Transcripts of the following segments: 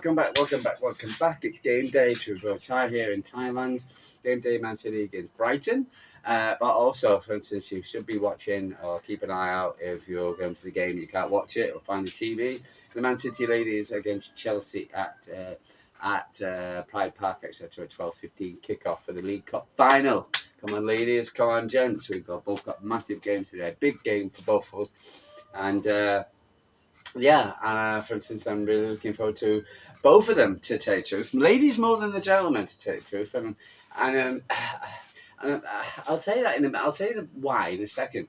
welcome back. It's game day to Thai here in Thailand. Game day, Man City against Brighton. But also, for instance, you should be watching or keep an eye out if you're going to the game. You can't watch it or find the TV. The Man City ladies against Chelsea at Pride Park, etc. at 12:15 kickoff for the League Cup final. Come on, ladies. Come on, gents. Both got massive games today. Big game for both of us, and. For instance, I'm really looking forward to both of them, to tell you the truth. Ladies more than the gentlemen, to tell you the truth. And I'll tell you that I'll tell you why in a second.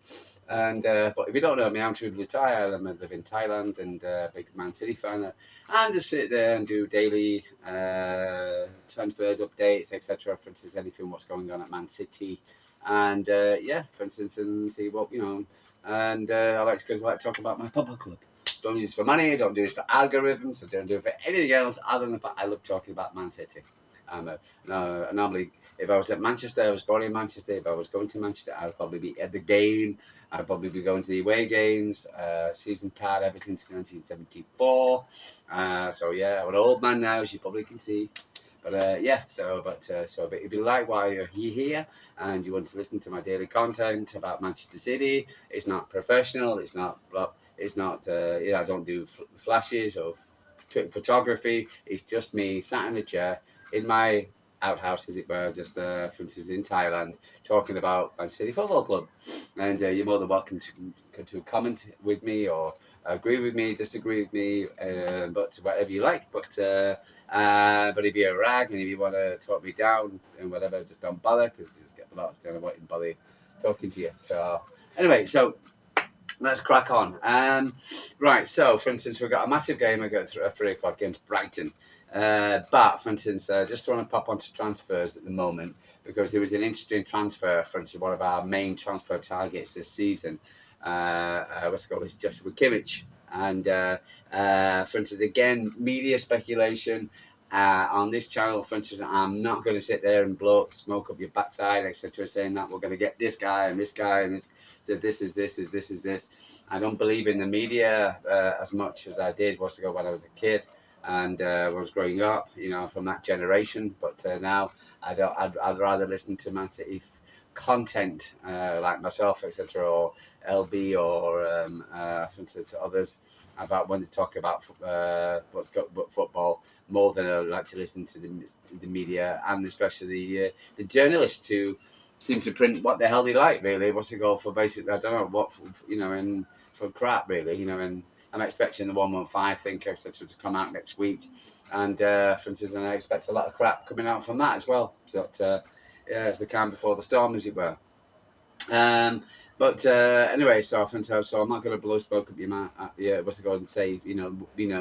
And but if you don't know me, I'm truly Thai. I live in Thailand and big Man City fan. And just sit there and do daily transfer updates, etc. For instance, anything what's going on at Man City, and for instance, and see what you know. And I like to talk about my football club. Don't do this for money, don't do this for algorithms, I don't do it for anything else other than the fact I love talking about Man City. Normally, if I was at Manchester, I was born in Manchester. If I was going to Manchester, I'd probably be at the game. I'd probably be going to the away games. Season card ever since 1974. I'm an old man now, as you probably can see. But but if you like why you're here and you want to listen to my daily content about Manchester City, it's not professional. It's not. I don't do flashes or photography. It's just me sat in a chair in my outhouse, as it were, just for instance in Thailand, talking about Man City Football Club. And you're more than welcome to comment with me or agree with me, disagree with me, but whatever you like. But if you're a rag and if you want to talk me down and whatever, just don't bother, because you just get a lot of waiting bother talking to you. So anyway, so let's crack on. Right, so for instance, we've got a massive game at 3 o'clock against Brighton. But for instance, just want to pop onto transfers at the moment, because there was an interesting transfer. For instance, one of our main transfer targets this season, is Joshua Kimmich. And for instance, again, media speculation. On this channel, for instance, I'm not going to sit there and blow up, smoke up your backside, etc., saying that we're going to get this guy and this guy and this. So this is this. I don't believe in the media as much as I did when I was a kid and when I was growing up, from that generation. But now I'd rather listen to Man City content like myself, etc., or LB, or for instance others, about when they talk about football, more than I like to listen to the media, and especially the journalists who seem to print what the hell they like, really. What's the goal for basically? I don't know what, and for crap, really, and I'm expecting the 115 thing, etc., to come out next week, and for instance, and I expect a lot of crap coming out from that as well. So it's the calm before the storm, as it were. Anyway, so I'm not going to blow smoke up your mouth. What's the go and say,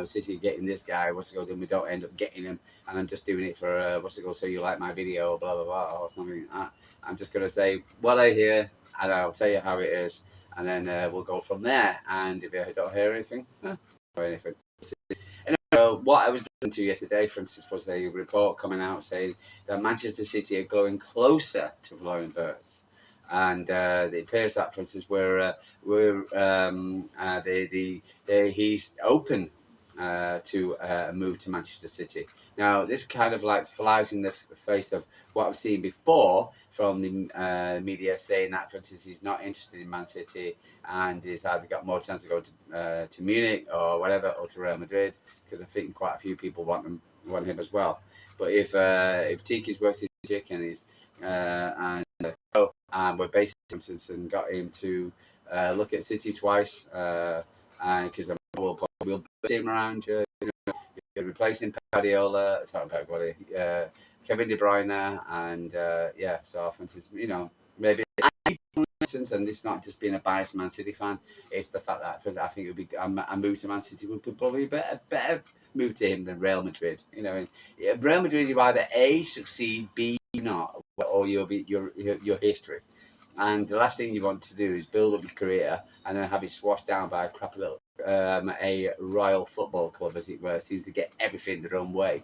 City getting this guy. What's the go? Then we don't end up getting him, and I'm just doing it for so you like my video, blah blah blah, or something like that. I'm just going to say what I hear, and I'll tell you how it is, and then we'll go from there. And if I don't hear anything, or anything. What I was listening to yesterday, for instance, was a report coming out saying that Manchester City are going closer to Florian Wirtz. And it appears that, for instance, he's open to a move to Manchester City. Now, this kind of like flies in the face of what I've seen before from the media saying that, for instance, he's not interested in Man City and he's either got more chance to go to Munich or whatever, or to Real Madrid, because I think quite a few people want him as well. But if Tiki's works his chicken, he's and we're basically, for instance, and got him to look at City twice, and because we'll put him around you're replacing Guardiola, Kevin De Bruyne, and so for instance, maybe. And this is not just being a biased Man City fan, it's the fact that I think it would be a move to Man City would probably be a better move to him than Real Madrid. Real Madrid, you either A, succeed, B, not, or your history. And the last thing you want to do is build up your career and then have it swashed down by a crap little a Royal Football Club, as it were, seems to get everything their own way.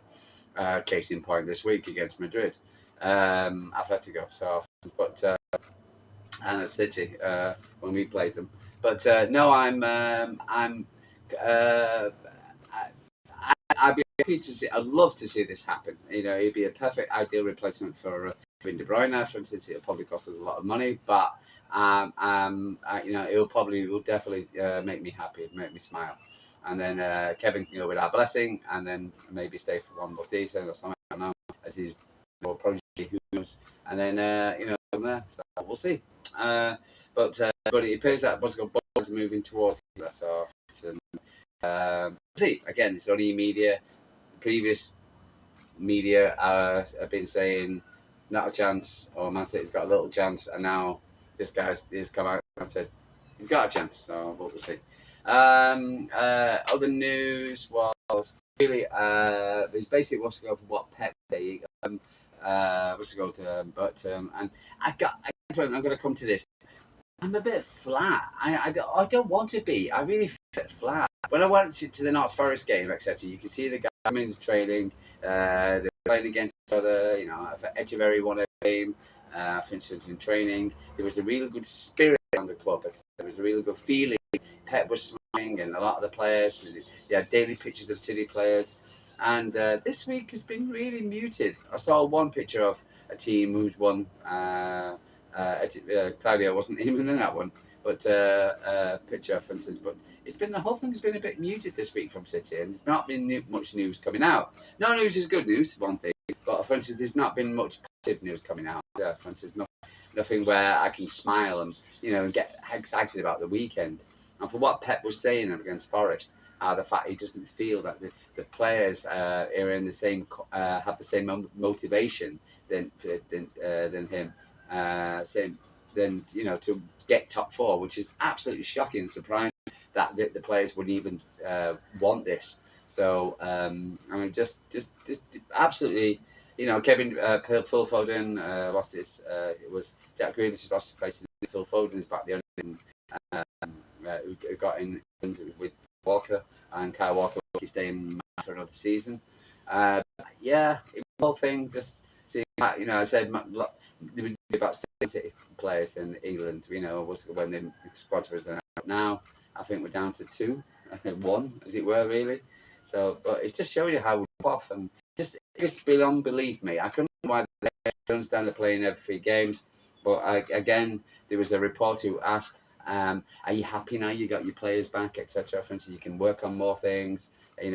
Case in point this week against Madrid, Atletico. So, but and at City when we played them. But no, I'd be happy to see. I'd love to see this happen. You know, he'd be a perfect, ideal replacement for Kevin De Bruyne. For instance, it'll probably cost us a lot of money, but you know, will definitely make me happy, make me smile. And then Kevin, you know, with our blessing, and then maybe stay for one more season or something. I don't know, as he's more prodigy, who knows? And then you know, from there, so we'll see. But it appears that Bosco is moving towards us. So see, again, it's only media. The previous media have been saying not a chance, or Man City's got a little chance, and now this guy's come out and said he's got a chance. So we'll see. Other news was really there's basically what's to go for what Pep say. What's to go to, but and I'm going to come to this. I'm a bit flat. I don't want to be. I really feel flat. When I went to the Notts Forest game, etc., you can see the guys in training. They're playing against each other. You know, for Echeverry won a game. For instance, in training, there was a really good spirit on the club. There was a really good feeling. Pep was smiling, and a lot of the players. They had daily pictures of City players. And this week has been really muted. I saw one picture of a team who's won. Claudio wasn't even in that one, but picture, for instance. But the whole thing's been a bit muted this week from City, and there's not been much news coming out. No news is good news, one thing, but for instance, there's not been much positive news coming out. For instance, nothing where I can smile and and get excited about the weekend. And for what Pep was saying against Forest, the fact he doesn't feel that the players are in the same have the same motivation than him. Same then to get top four, which is absolutely shocking and surprising that the players would even want this. So I mean, just absolutely, Kevin Phil Foden lost his. It was Jack Grealish lost his place. Phil Foden's back the only thing who got in with Walker, and Kyle Walker will stay in for another season. Yeah, the whole thing just seeing. I said about City players in England. When the squad was out now, I think we're down to two. I think one, as it were, really. So, but it's just showing you how we're off, and it's beyond belief, mate. I couldn't why they don't understand they're playing every 3 games. But again, there was a reporter who asked, "Are you happy now? You got your players back, etc. For instance, you can work on more things, in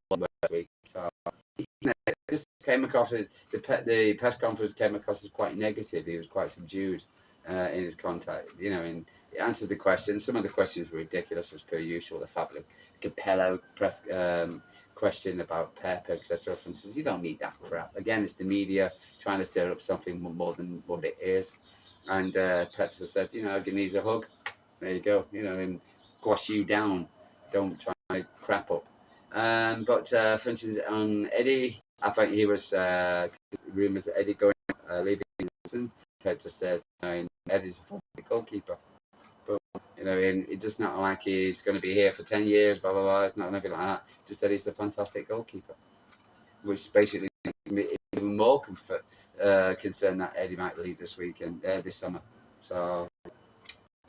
one week." So it just came across as the press conference came across as quite negative. He was quite subdued in his contact. And he answered the questions. Some of the questions were ridiculous, as per usual. The Fabio Capello press question about Pep, etc. For instance, you don't need that crap. Again, it's the media trying to stir up something more than what it is. And Pep just said, give me a hug. There you go. And squash you down. Don't try to crap up. But for instance, on Eddie, I think he was rumours that Eddie going leaving season. Pep just said, Eddie's a goalkeeper. But it's just not like he's going to be here for 10 years. Blah blah blah. It's not nothing like that. Just that he's a fantastic goalkeeper, which basically makes me even more concerned that Eddie might leave this weekend, this summer. So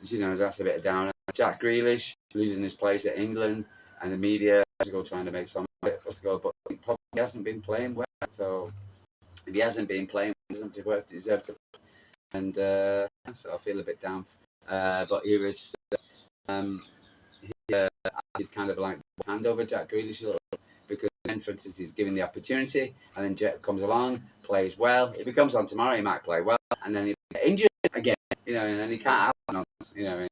that's a bit of downer. Jack Grealish losing his place at England, and the media trying to make some of it. But he probably hasn't been playing well. So if he hasn't been playing, he doesn't deserve to. And so I feel a bit down. But he was he's kind of like hand over Jack Grealish a little, because then, for instance, he's given the opportunity, and then Jack comes along, plays well. If he comes on tomorrow, he might play well, and then he get injured again, and then he can't have nonsense,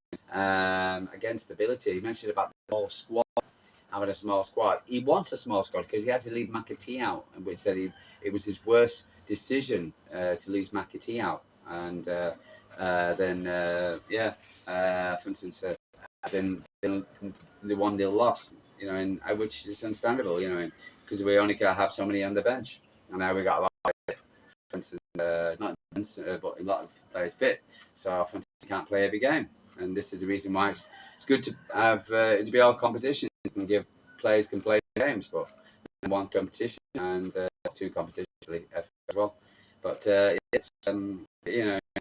again, stability. He mentioned about the small squad, having a small squad. He wants a small squad because he had to leave McAtee out, and which said it was his worst decision to leave McAtee out, and then for instance, then the 1-0 loss, and which is understandable, because we only can have so many on the bench, and now we got a lot of but a lot of players fit, so for instance, you can't play every game, and this is the reason why it's good to have to be all competition and give players can play games, but one competition and 2 competitions as well. But it's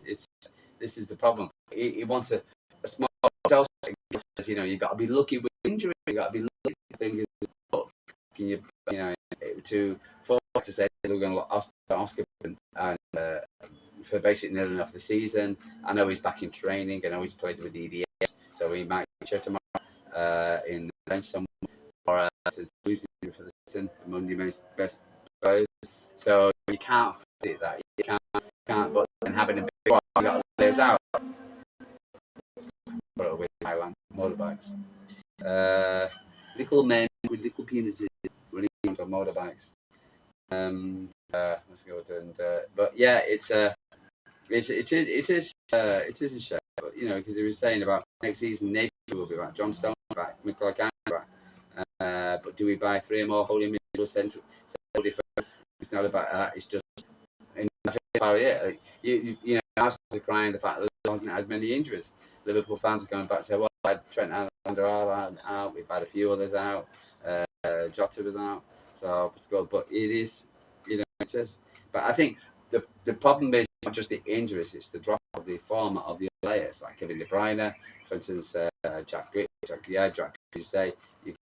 it's this is the problem. He wants a small self. You got to be lucky with injury. You got to be lucky with fingers. Can you to for to say they were going to Oscar and for basically nearly off the season. I know he's back in training. I know he's played with EDS, so he might feature tomorrow in the bench somewhere or losing for the season among the best players. So you can't fit that. You can't. But then having a big one, you got players out. With Thailand motorbikes, little men with little penises running on motorbikes. Let's go and but yeah, it is a shame. But because he was saying about next season, Nation will be back, John Stone back, McCloughan back. But do we buy 3 more holding middle central defence? It's not about that. It's just about it. Arsenal are crying the fact that they haven't had many injuries. Liverpool fans are going back and say, well, I had Trent Alexander-Arnold out. We've had a few others out. Jota was out. So it's good, but it is, it is. But I think the problem is not just the injuries; it's the drop of the form of the players, like Kevin De Bruyne, for instance, Jack. You say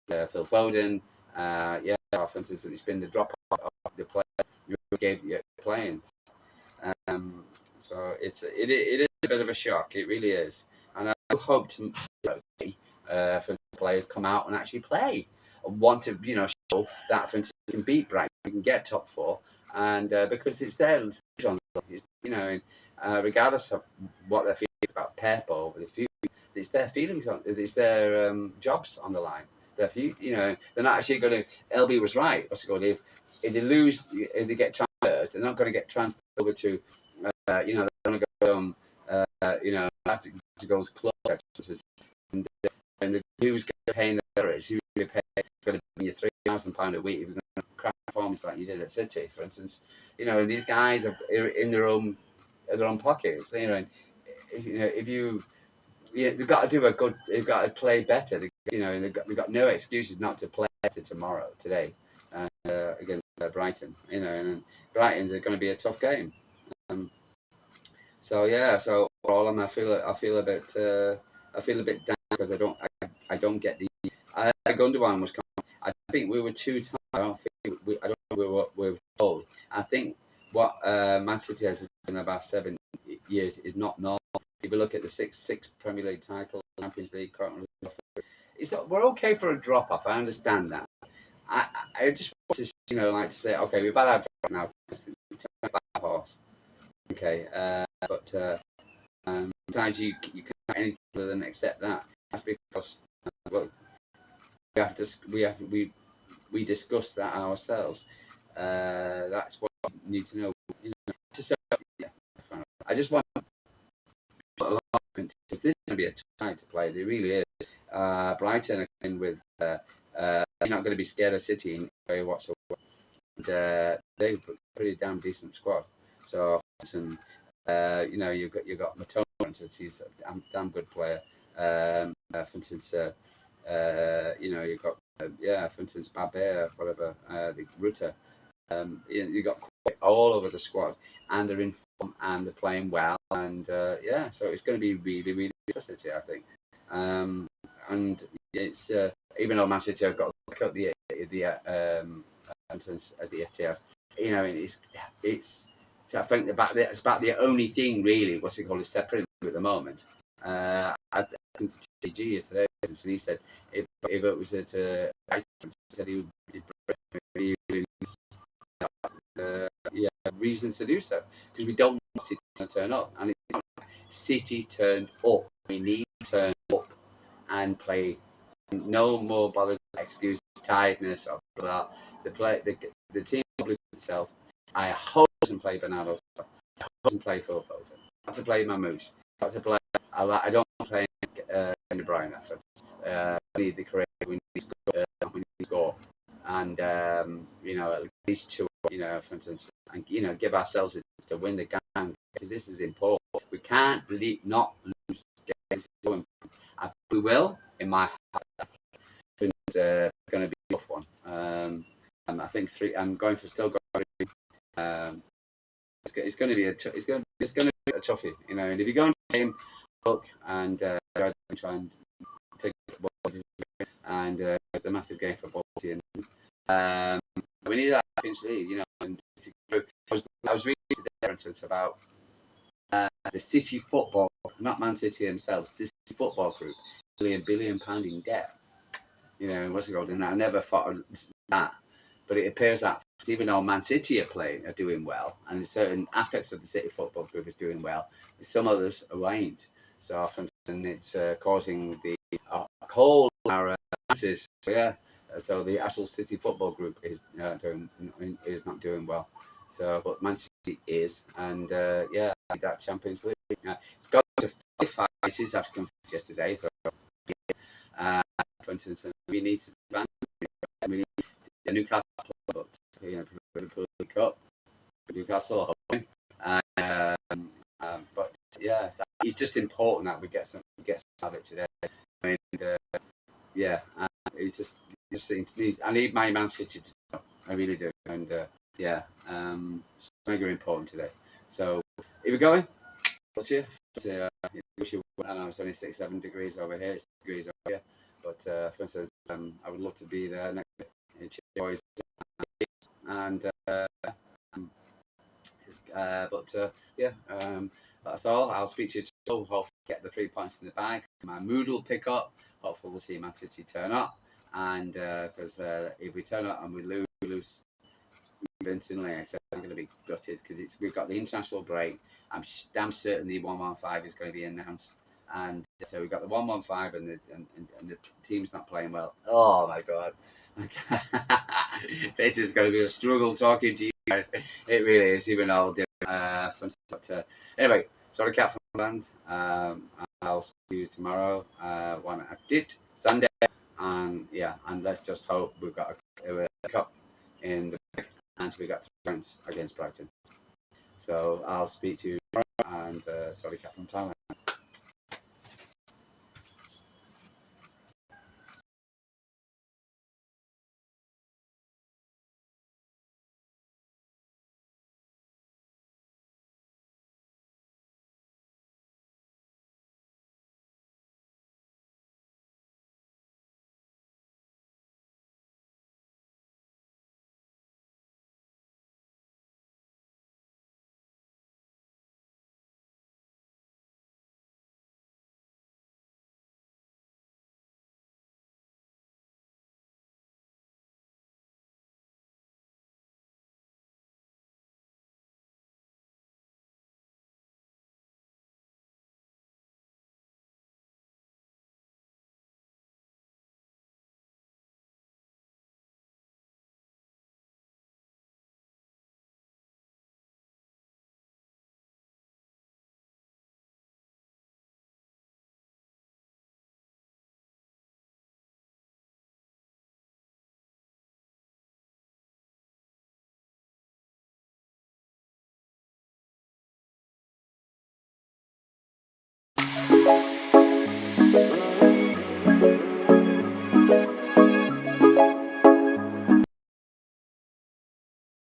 Phil Foden, for instance, it's been the drop of the players you gave you playing. So it is a bit of a shock. It really is, and I hope to for players come out and actually play. I want to show that for instance we can beat Brighton, we can get top 4, and because it's their regardless of what their feelings about PEP or the future, it's their feelings on it's their jobs on the line. They're not actually going to. LB was right. What's it called? If they lose, if they get transferred, they're not going to get transferred over to. They're going to go have to go to club. And who's going to pay the salaries? Who's going to pay you £3,000 a week if you're going to crack performance like you did at City, for instance? And these guys are in their own pockets. If they've got to do a good. They've got to play better. They've got no excuses not to play better today, against Brighton. And Brighton's going to be a tough game. So overall, I feel a bit down because I don't get the. Gundogan was coming. I think we were too tired. I don't know what we were told. I think what Man City has done in the past 7 years is not normal. If you look at the six Premier League titles, Champions League, we're okay for a drop off. I understand that. I just want to like to say, okay, we've had our drop now. It's a horse. Okay, but sometimes you can't anything other than accept that. That's because we discussed that ourselves. That's what you need to know. I just want this is going to be a tough time to play. It really is. Brighton are in with. You're not going to be scared of City in any way whatsoever. And they've got a pretty damn decent squad. So, you've got Matone, for instance, he's a damn good player. For instance, you've got for instance, Babert, whatever, the Rutter. You've got all over the squad, and they're in form and they're playing well, and so it's going to be really, really interesting, I think. And it's even though Man City have got to look at the entrance at the Etihad, it's. So I think it's about the only thing really. What's it called? Is separate at the moment. I listened to TG yesterday, and he said if it was at said he would reasons to do so because we don't want City to turn up, and it's not City turned up. We need to turn up and play. No more bothers excuses, tiredness, or blah. The team itself. I hope doesn't play Bernardo. I hope doesn't play Phil Foden. Got to play Mamouche. Got to play. I don't play De Bruyne. We need the career. We need to score. And at least 2. For instance, and give ourselves a chance to win the game because this is important. We can't not lose games. We will. In my heart, it's going to be a tough one. I think 3. I'm going for still going. It's going to be a toughie, and if you go into the game, look and try and take and it's a massive game for Bolton. We need that Champions League, you know. And I was reading today, for instance, about the City Football, not Man City themselves, the City Football Group, billion pound in debt. You know, what's it called? And I never thought of that, but it appears that even though Man City are doing well, and certain aspects of the City Football Group is doing well, some others ain't. So, for instance, it's causing the whole our masses. So, yeah, so the actual City Football Group is not doing well. So, but Manchester City is, and yeah, that Champions League. It's got to 5 places after confirmed yesterday. So, for instance, we need to advance. We need a Newcastle, but Liverpool Cup, Newcastle hoping. But yeah, so it's just important that we get some of it today. And yeah, it's just I need my Man City to know. I really do, and yeah, it's mega important today. So if we're going, what's here? I know it's only 6-7 degrees over here. It's degrees over here. But for instance, I would love to be there next boys, and yeah, that's all. I'll speak to you tomorrow. Hopefully, get the 3 points in the bag. My mood will pick up. Hopefully, we'll see Man City turn up, and because if we turn up and we lose convincingly, I'm going to be gutted because we've got the international break. I'm damn certain the 115 is going to be announced. And so we've got the 115 and the team's not playing well. Oh my god. This is going to be a struggle talking to you guys. It really is, even though I'll do but anyway, sorry cat from Thailand. I'll see you tomorrow when I did Sunday. And yeah, and let's just hope we've got a cup in the bag and we got 3 points against Brighton. So I'll speak to you tomorrow, and sorry cat from Thailand.